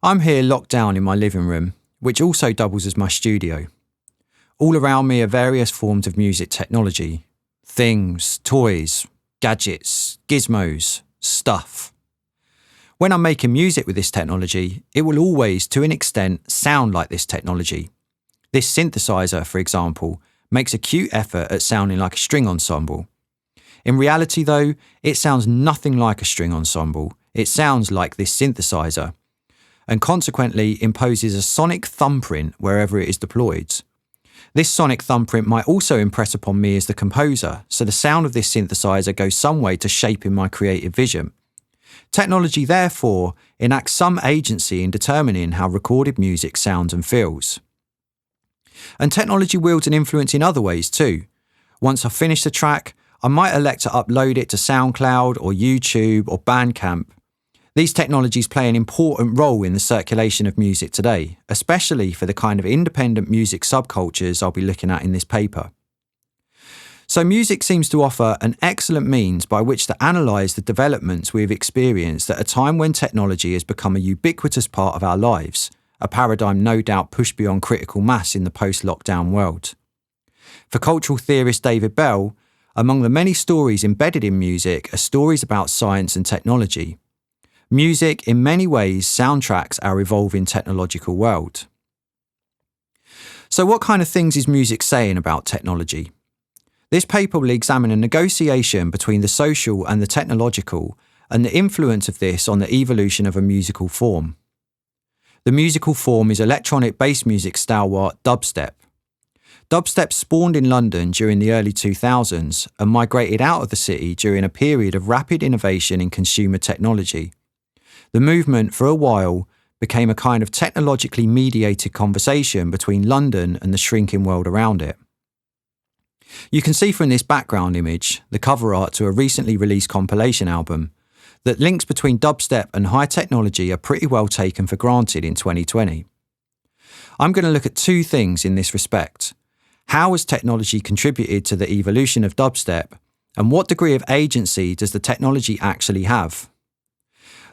I'm here locked down in my living room, which also doubles as my studio. All around me are various forms of music technology. Things, toys, gadgets, gizmos, stuff. When I'm making music with this technology, it will always, to an extent, sound like this technology. This synthesizer, for example, makes a cute effort at sounding like a string ensemble. In reality, though, it sounds nothing like a string ensemble. It sounds like this synthesizer, and consequently imposes a sonic thumbprint wherever it is deployed. This sonic thumbprint might also impress upon me as the composer, so the sound of this synthesizer goes some way to shaping my creative vision. Technology, therefore, enacts some agency in determining how recorded music sounds and feels. And technology wields an influence in other ways too. Once I've finished the track, I might elect to upload it to SoundCloud or YouTube or Bandcamp. These technologies play an important role in the circulation of music today, especially for the kind of independent music subcultures I'll be looking at in this paper. So music seems to offer an excellent means by which to analyse the developments we've experienced at a time when technology has become a ubiquitous part of our lives, a paradigm no doubt pushed beyond critical mass in the post-lockdown world. For cultural theorist David Bell, among the many stories embedded in music are stories about science and technology. Music, in many ways, soundtracks our evolving technological world. So what kind of things is music saying about technology? This paper will examine a negotiation between the social and the technological and the influence of this on the evolution of a musical form. The musical form is electronic bass music stalwart dubstep. Dubstep spawned in London during the early 2000s and migrated out of the city during a period of rapid innovation in consumer technology. The movement, for a while, became a kind of technologically mediated conversation between London and the shrinking world around it. You can see from this background image, the cover art to a recently released compilation album, that links between dubstep and high technology are pretty well taken for granted in 2020. I'm going to look at two things in this respect. How has technology contributed to the evolution of dubstep, and what degree of agency does the technology actually have?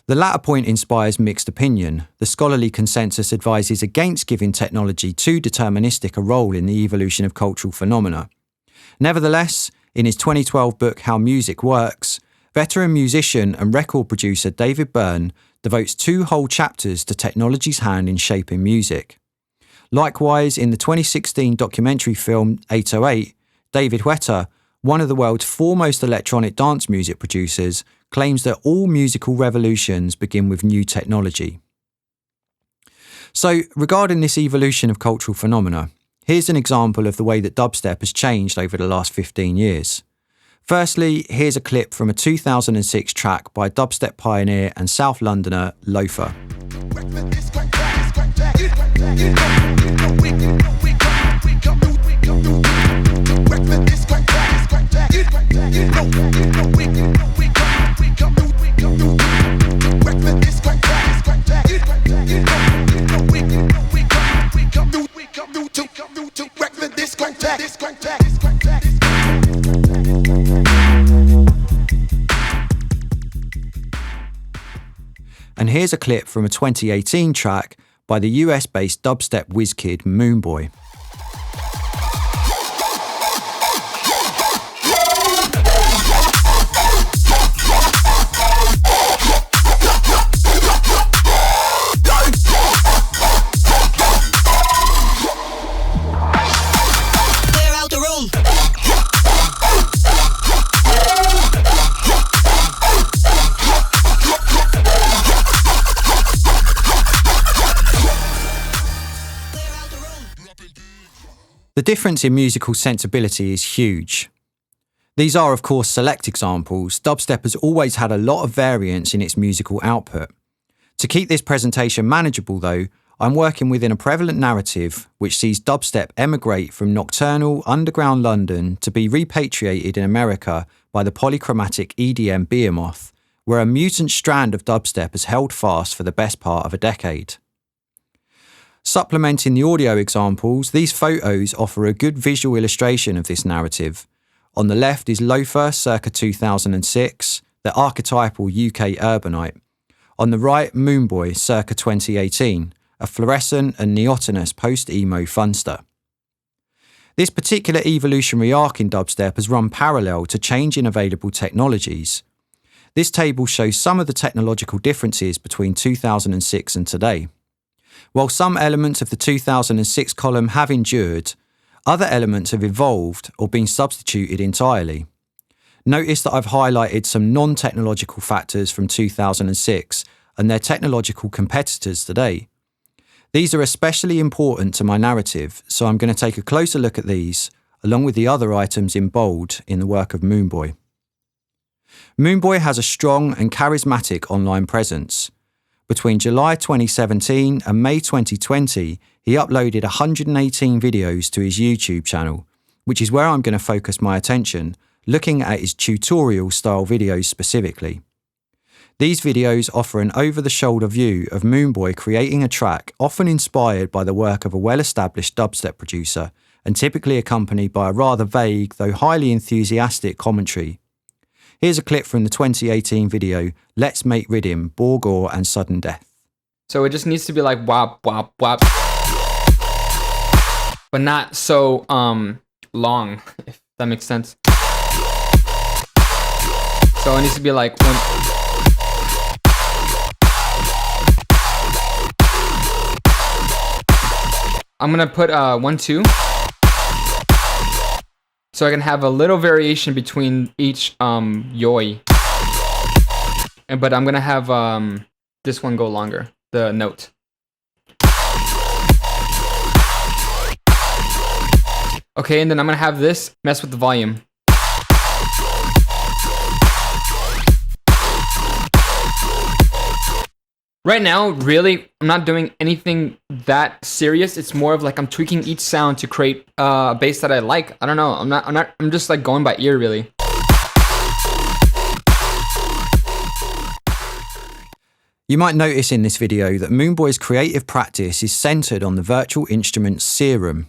The latter point inspires mixed opinion. The scholarly consensus advises against giving technology too deterministic a role in the evolution of cultural phenomena. Nevertheless, in his 2012 book How Music Works, veteran musician and record producer David Byrne devotes 2 whole chapters to technology's hand in shaping music. Likewise, in the 2016 documentary film 808, David Hueter, one of the world's foremost electronic dance music producers, claims that all musical revolutions begin with new technology. So, regarding this evolution of cultural phenomena, here's an example of the way that dubstep has changed over the last 15 years. Firstly, here's a clip from a 2006 track by dubstep pioneer and South Londoner Loafer. And here's a clip from a 2018 track by the US-based dubstep whiz kid Moonboy. The difference in musical sensibility is huge. These are, of course, select examples. Dubstep has always had a lot of variance in its musical output. To keep this presentation manageable, though, I'm working within a prevalent narrative which sees dubstep emigrate from nocturnal, underground London to be repatriated in America by the polychromatic EDM behemoth, where a mutant strand of dubstep has held fast for the best part of a decade. Supplementing the audio examples, these photos offer a good visual illustration of this narrative. On the left is Loafer circa 2006, the archetypal UK urbanite. On the right, Moonboy circa 2018, a fluorescent and neotenous post-emo funster. This particular evolutionary arc in dubstep has run parallel to change in available technologies. This table shows some of the technological differences between 2006 and today. While some elements of the 2006 column have endured, other elements have evolved or been substituted entirely. Notice that I've highlighted some non-technological factors from 2006 and their technological competitors today. These are especially important to my narrative, so I'm going to take a closer look at these, along with the other items in bold in the work of Moonboy. Moonboy has a strong and charismatic online presence. Between July 2017 and May 2020, he uploaded 118 videos to his YouTube channel, which is where I'm going to focus my attention, looking at his tutorial-style videos specifically. These videos offer an over-the-shoulder view of Moonboy creating a track often inspired by the work of a well-established dubstep producer and typically accompanied by a rather vague, though highly enthusiastic commentary. Here's a clip from the 2018 video, Let's Make Riddim, Borgore and Sudden Death. So it just needs to be like wop, wop, wop. But not so long, if that makes sense. So it needs to be like one. I'm gonna put 1, 2. So I can have a little variation between each yoi. But I'm gonna have this one go longer, the note. Okay, and then I'm gonna have this mess with the volume. Right now, really, I'm not doing anything that serious. It's more of like I'm tweaking each sound to create a bass that I like. I don't know. I'm just like going by ear, really. You might notice in this video that Moonboy's creative practice is centered on the virtual instrument Serum.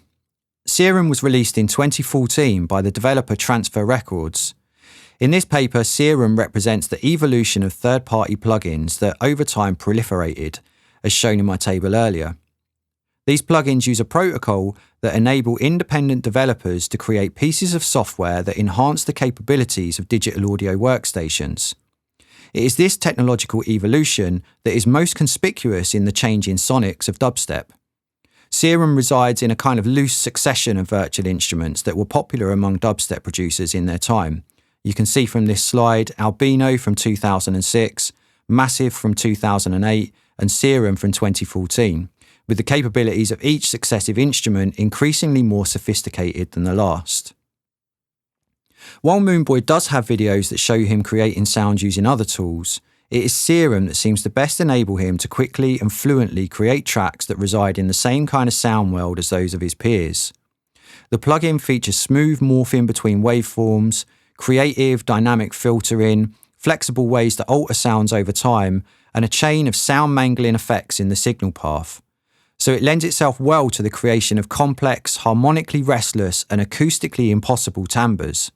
Serum was released in 2014 by the developer Transfer Records. In this paper, Serum represents the evolution of third-party plugins that over time proliferated, as shown in my table earlier. These plugins use a protocol that enable independent developers to create pieces of software that enhance the capabilities of digital audio workstations. It is this technological evolution that is most conspicuous in the change in sonics of dubstep. Serum resides in a kind of loose succession of virtual instruments that were popular among dubstep producers in their time. You can see from this slide Albino from 2006, Massive from 2008, and Serum from 2014, with the capabilities of each successive instrument increasingly more sophisticated than the last. While Moonboy does have videos that show him creating sound using other tools, it is Serum that seems to best enable him to quickly and fluently create tracks that reside in the same kind of sound world as those of his peers. The plugin features smooth morphing between waveforms, creative, dynamic filtering, flexible ways to alter sounds over time, and a chain of sound mangling effects in the signal path. So it lends itself well to the creation of complex, harmonically restless, and acoustically impossible timbres.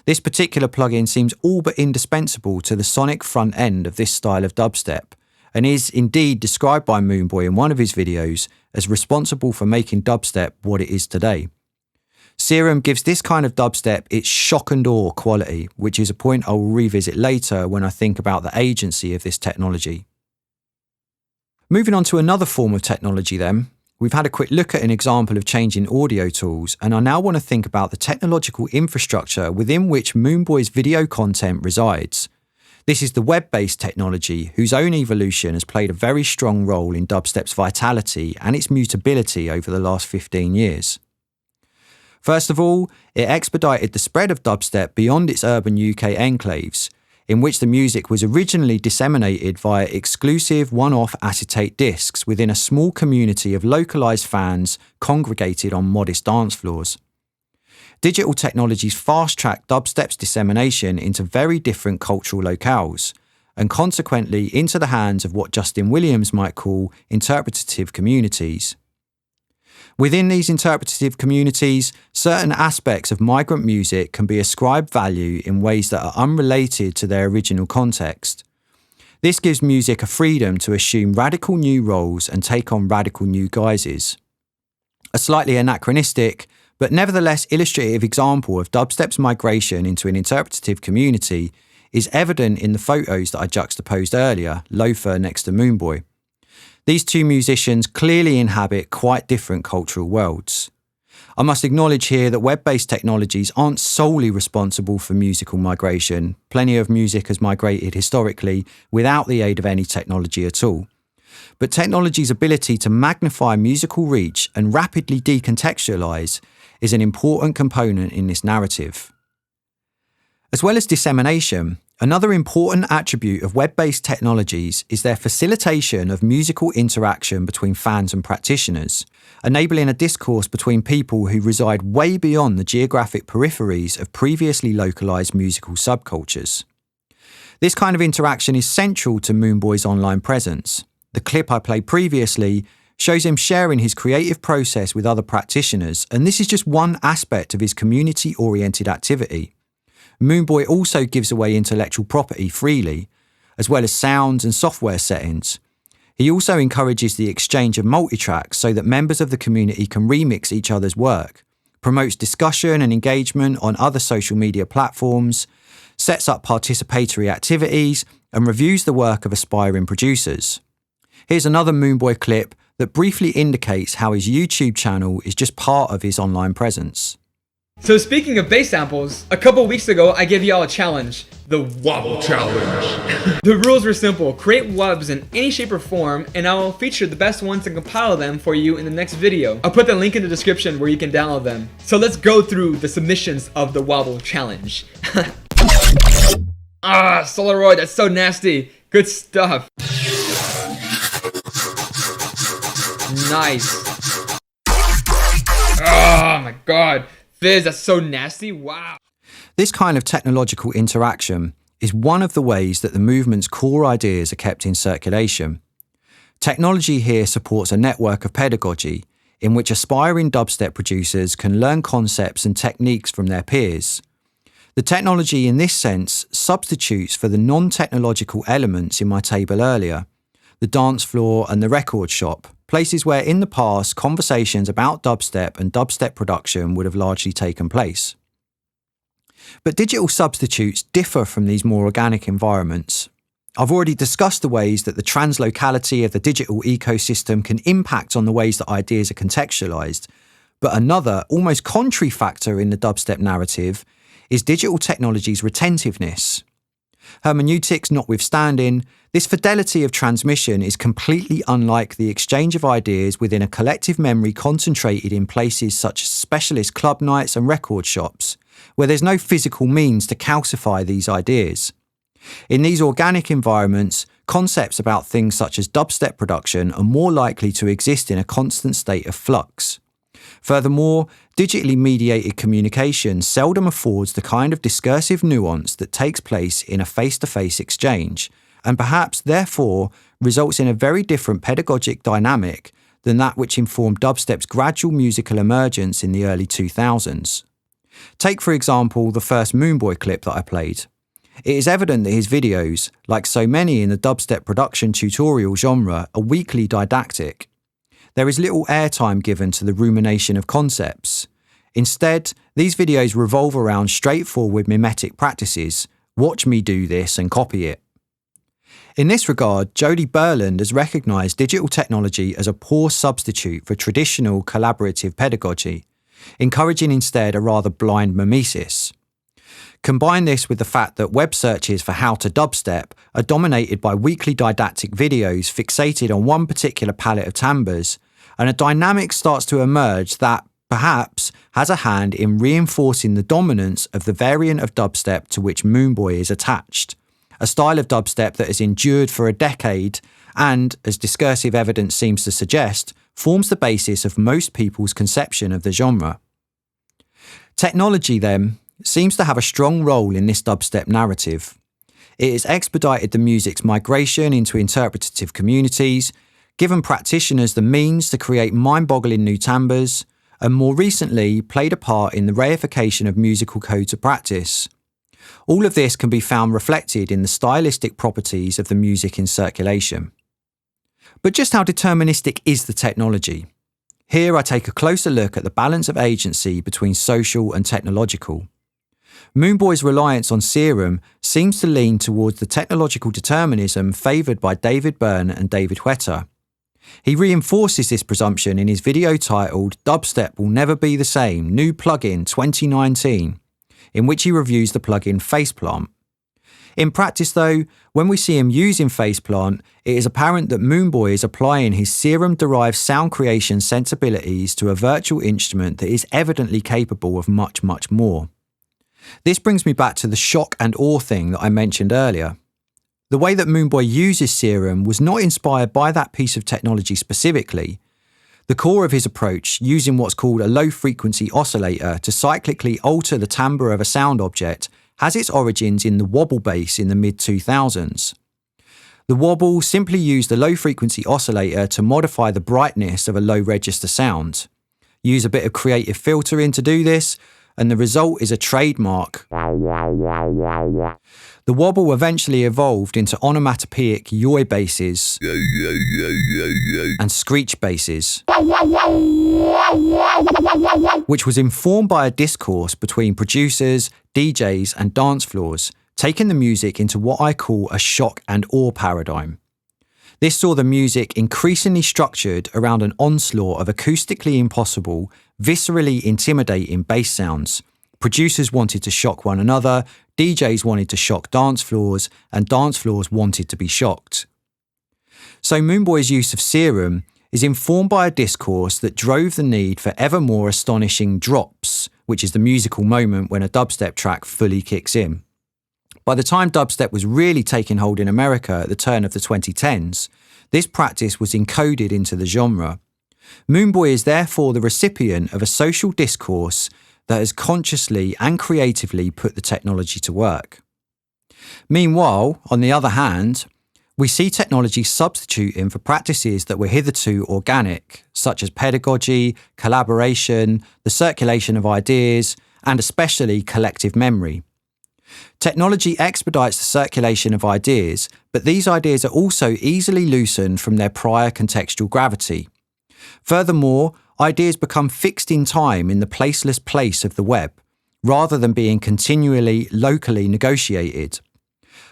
This particular plugin seems all but indispensable to the sonic front end of this style of dubstep, and is indeed described by Moonboy in one of his videos as responsible for making dubstep what it is today. Serum gives this kind of dubstep its shock and awe quality, which is a point I will revisit later when I think about the agency of this technology. Moving on to another form of technology then, we've had a quick look at an example of changing audio tools, and I now want to think about the technological infrastructure within which Moonboy's video content resides. This is the web-based technology whose own evolution has played a very strong role in dubstep's vitality and its mutability over the last 15 years. First of all, it expedited the spread of dubstep beyond its urban UK enclaves, in which the music was originally disseminated via exclusive one-off acetate discs within a small community of localised fans congregated on modest dance floors. Digital technologies fast-tracked dubstep's dissemination into very different cultural locales, and consequently into the hands of what Justin Williams might call interpretative communities. Within these interpretative communities, certain aspects of migrant music can be ascribed value in ways that are unrelated to their original context. This gives music a freedom to assume radical new roles and take on radical new guises. A slightly anachronistic, but nevertheless illustrative example of dubstep's migration into an interpretative community is evident in the photos that I juxtaposed earlier, Loafer next to Moonboy. These two musicians clearly inhabit quite different cultural worlds. I must acknowledge here that web-based technologies aren't solely responsible for musical migration. Plenty of music has migrated historically without the aid of any technology at all. But technology's ability to magnify musical reach and rapidly decontextualize is an important component in this narrative. As well as dissemination, another important attribute of web-based technologies is their facilitation of musical interaction between fans and practitioners, enabling a discourse between people who reside way beyond the geographic peripheries of previously localized musical subcultures. This kind of interaction is central to Moonboy's online presence. The clip I played previously shows him sharing his creative process with other practitioners, and this is just one aspect of his community-oriented activity. Moonboy also gives away intellectual property freely, as well as sounds and software settings. He also encourages the exchange of multitracks so that members of the community can remix each other's work, promotes discussion and engagement on other social media platforms, sets up participatory activities, and reviews the work of aspiring producers. Here's another Moonboy clip that briefly indicates how his YouTube channel is just part of his online presence. So speaking of bass samples, a couple weeks ago I gave y'all a challenge, the Wobble Challenge. The rules were simple: create wubs in any shape or form, and I will feature the best ones and compile them for you in the next video. I'll put the link in the description where you can download them. So let's go through the submissions of the Wobble Challenge. Solaroid, that's so nasty. Good stuff. Nice. Oh my god. Fizz, that's so nasty. Wow. This kind of technological interaction is one of the ways that the movement's core ideas are kept in circulation. Technology here supports a network of pedagogy in which aspiring dubstep producers can learn concepts and techniques from their peers. The technology in this sense substitutes for the non-technological elements in my table earlier, the dance floor and the record shop, places where in the past conversations about dubstep and dubstep production would have largely taken place. But digital substitutes differ from these more organic environments. I've already discussed the ways that the translocality of the digital ecosystem can impact on the ways that ideas are contextualized, but another, almost contrary factor in the dubstep narrative is digital technology's retentiveness. Hermeneutics notwithstanding, this fidelity of transmission is completely unlike the exchange of ideas within a collective memory concentrated in places such as specialist club nights and record shops, where there's no physical means to calcify these ideas. In these organic environments, concepts about things such as dubstep production are more likely to exist in a constant state of flux. Furthermore, digitally mediated communication seldom affords the kind of discursive nuance that takes place in a face-to-face exchange, and perhaps, therefore, results in a very different pedagogic dynamic than that which informed dubstep's gradual musical emergence in the early 2000s. Take, for example, the first Moonboy clip that I played. It is evident that his videos, like so many in the dubstep production tutorial genre, are weakly didactic. There is little airtime given to the rumination of concepts. Instead, these videos revolve around straightforward mimetic practices. Watch me do this and copy it. In this regard, Jody Burland has recognised digital technology as a poor substitute for traditional collaborative pedagogy, encouraging instead a rather blind mimesis. Combine this with the fact that web searches for how to dubstep are dominated by weekly didactic videos fixated on one particular palette of timbres, and a dynamic starts to emerge that, perhaps, has a hand in reinforcing the dominance of the variant of dubstep to which Moonboy is attached, a style of dubstep that has endured for a decade and, as discursive evidence seems to suggest, forms the basis of most people's conception of the genre. Technology, then, seems to have a strong role in this dubstep narrative. It has expedited the music's migration into interpretative communities, given practitioners the means to create mind-boggling new timbres, and more recently played a part in the reification of musical codes of practice. All of this can be found reflected in the stylistic properties of the music in circulation. But just how deterministic is the technology? Here I take a closer look at the balance of agency between social and technological. Moonboy's reliance on Serum seems to lean towards the technological determinism favoured by David Byrne and David Hueter. He reinforces this presumption in his video titled Dubstep Will Never Be the Same, New Plugin 2019, in which he reviews the plugin Faceplant. In practice though, when we see him using Faceplant, it is apparent that Moonboy is applying his Serum-derived sound creation sensibilities to a virtual instrument that is evidently capable of much, much more. This brings me back to the shock and awe thing that I mentioned earlier. The way that Moonboy uses Serum was not inspired by that piece of technology specifically. The core of his approach, using what's called a low-frequency oscillator to cyclically alter the timbre of a sound object, has its origins in the wobble bass in the mid-2000s. The wobble simply used a low-frequency oscillator to modify the brightness of a low-register sound. Use a bit of creative filtering to do this, and the result is a trademark. The wobble eventually evolved into onomatopoeic yoy basses and screech basses, which was informed by a discourse between producers, DJs and dance floors, taking the music into what I call a shock and awe paradigm. This saw the music increasingly structured around an onslaught of acoustically impossible, viscerally intimidating bass sounds. Producers wanted to shock one another, DJs wanted to shock dance floors, and dance floors wanted to be shocked. So Moonboy's use of Serum is informed by a discourse that drove the need for ever more astonishing drops, which is the musical moment when a dubstep track fully kicks in. By the time dubstep was really taking hold in America at the turn of the 2010s, this practice was encoded into the genre. Moonboy is therefore the recipient of a social discourse that has consciously and creatively put the technology to work. Meanwhile, on the other hand, we see technology substituting for practices that were hitherto organic, such as pedagogy, collaboration, the circulation of ideas, and especially collective memory. Technology expedites the circulation of ideas, but these ideas are also easily loosened from their prior contextual gravity. Furthermore, ideas become fixed in time in the placeless place of the web, rather than being continually locally negotiated.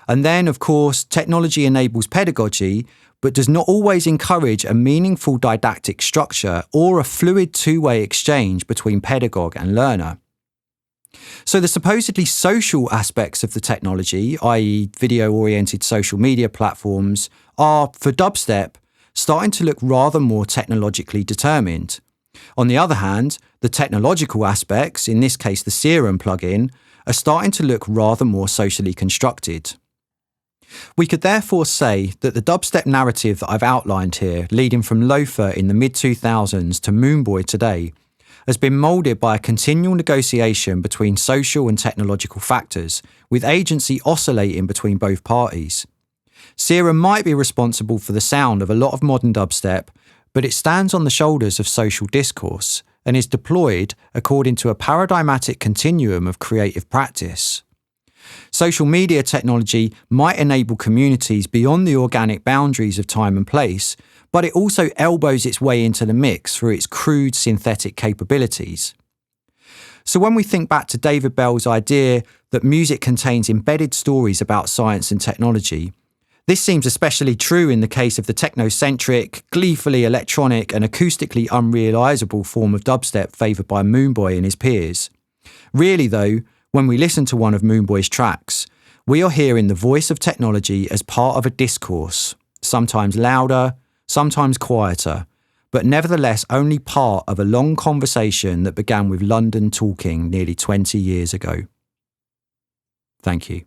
And then, of course, technology enables pedagogy, but does not always encourage a meaningful didactic structure or a fluid two-way exchange between pedagogue and learner. So the supposedly social aspects of the technology, i.e. video-oriented social media platforms, are, for dubstep, starting to look rather more technologically determined. On the other hand, the technological aspects, in this case the Serum plugin, are starting to look rather more socially constructed. We could therefore say that the dubstep narrative that I've outlined here, leading from Loafer in the mid-2000s to Moonboy today, has been moulded by a continual negotiation between social and technological factors, with agency oscillating between both parties. Serum might be responsible for the sound of a lot of modern dubstep, but it stands on the shoulders of social discourse and is deployed according to a paradigmatic continuum of creative practice. Social media technology might enable communities beyond the organic boundaries of time and place, but it also elbows its way into the mix through its crude synthetic capabilities. So when we think back to David Bell's idea that music contains embedded stories about science and technology, this seems especially true in the case of the technocentric, gleefully electronic and acoustically unrealisable form of dubstep favoured by Moonboy and his peers. Really though, when we listen to one of Moonboy's tracks, we are hearing the voice of technology as part of a discourse, sometimes louder, sometimes quieter, but nevertheless only part of a long conversation that began with London Talking nearly 20 years ago. Thank you.